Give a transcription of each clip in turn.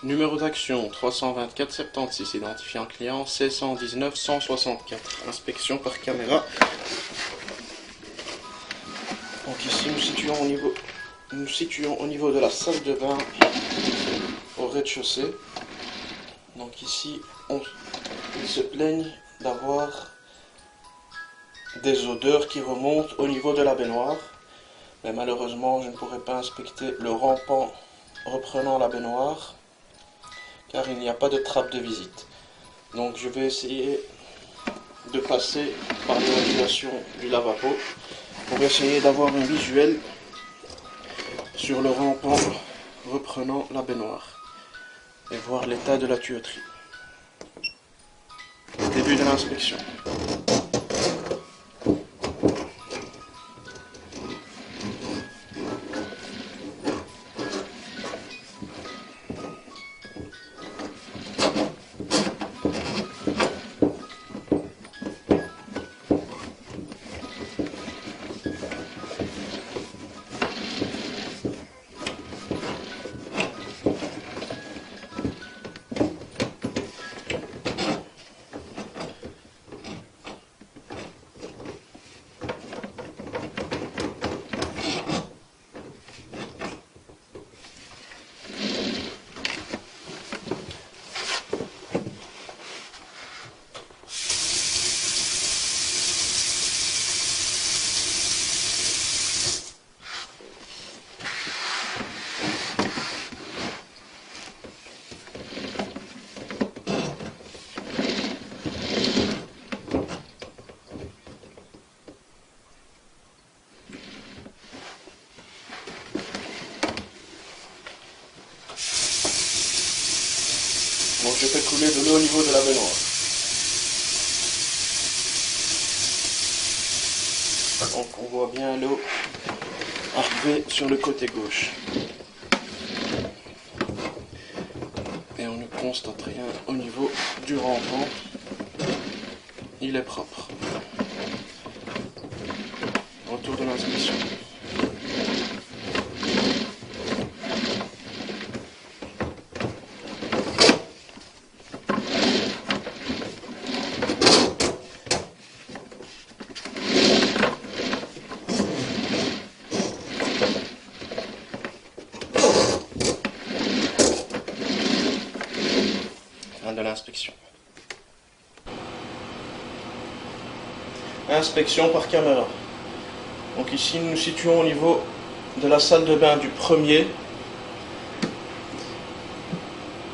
Numéro d'action 324 76, identifiant client C119 164. Inspection par caméra. Donc ici nous situons au niveau de la salle de bain au rez-de-chaussée. Donc ici ils se plaignent d'avoir des odeurs qui remontent au niveau de la baignoire. Mais malheureusement je ne pourrai pas inspecter le rampant reprenant la baignoire car il n'y a pas de trappe de visite. Donc je vais essayer de passer par l'évacuation du lavabo pour essayer d'avoir un visuel sur le rampant reprenant la baignoire et voir l'état de la tuyauterie. Début de l'inspection. Donc je fais couler de l'eau au niveau de la baignoire. Donc on voit bien l'eau arriver sur le côté gauche. Et on ne constate rien au niveau du rampant. Il est propre. Retour de l'inspection. De l'inspection. Inspection par caméra. Donc ici nous nous situons au niveau de la salle de bain du premier.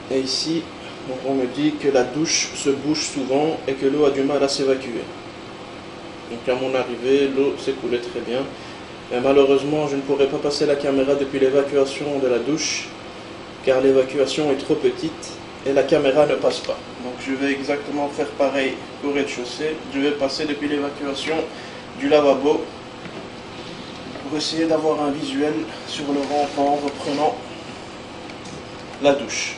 Et ici donc on me dit que la douche se bouche souvent et que l'eau a du mal à s'évacuer. Donc à mon arrivée l'eau s'écoulait très bien. Mais malheureusement je ne pourrai pas passer la caméra depuis l'évacuation de la douche car l'évacuation est trop petite et la caméra ne passe pas. Donc je vais exactement faire pareil au rez-de-chaussée. Je vais passer depuis l'évacuation du lavabo pour essayer d'avoir un visuel sur le rampant reprenant la douche.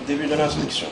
Début de l'inspection.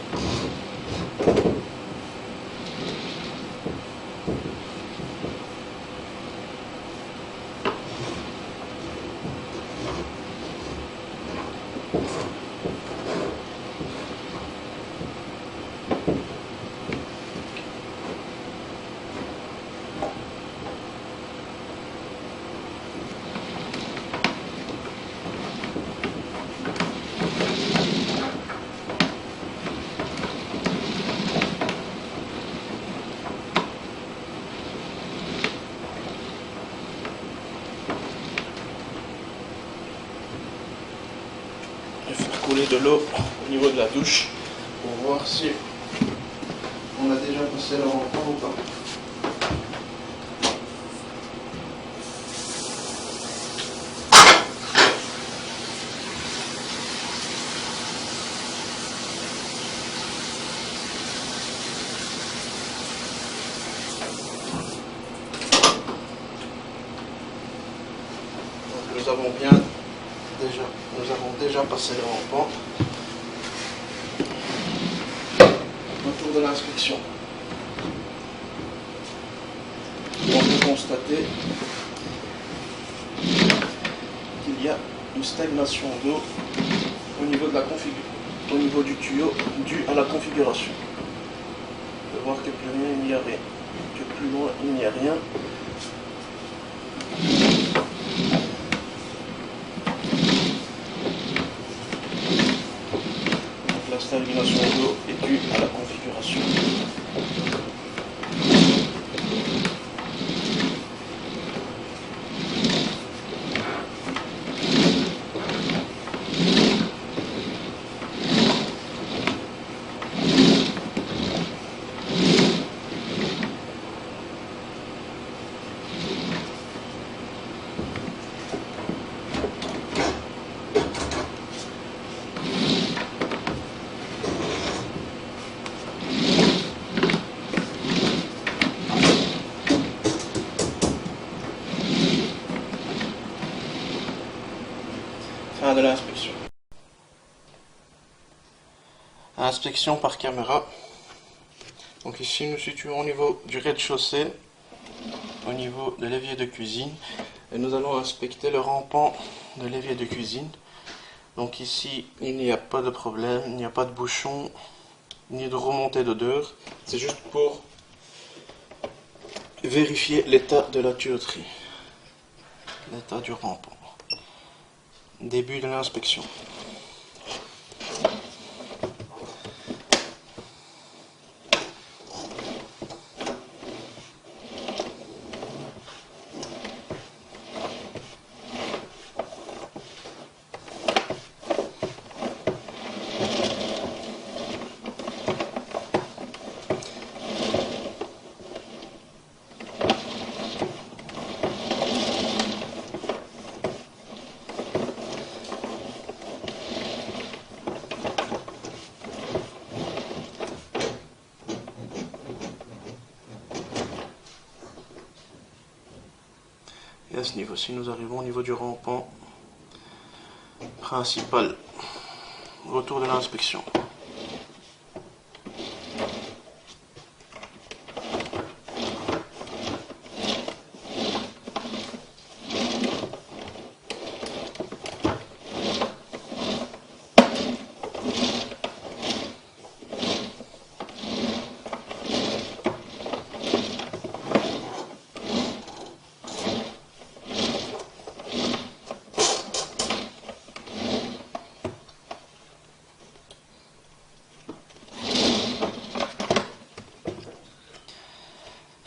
Je vais faire couler de l'eau au niveau de la douche pour voir si on a déjà passé le rampant ou pas. Donc nous avons déjà passé le rampant. Retour de l'inspection. On peut constater qu'il y a une stagnation d'eau au niveau de la au niveau du tuyau dû à la configuration. On peut voir que plus rien, il n'y a rien. Que plus loin, il n'y a rien. Donc la stagnation d'eau est due à la configuration. Fin de l'inspection. Inspection par caméra. Donc ici nous situons au niveau du rez-de-chaussée, au niveau de l'évier de cuisine, et nous allons inspecter le rampant de l'évier de cuisine. Donc ici il n'y a pas de problème, il n'y a pas de bouchon, ni de remontée d'odeur. C'est juste pour vérifier l'état de la tuyauterie, l'état du rampant. Début de l'inspection. Et à ce niveau-ci, nous arrivons au niveau du rampant principal. Retour de l'inspection.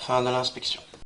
Fin de l'inspection.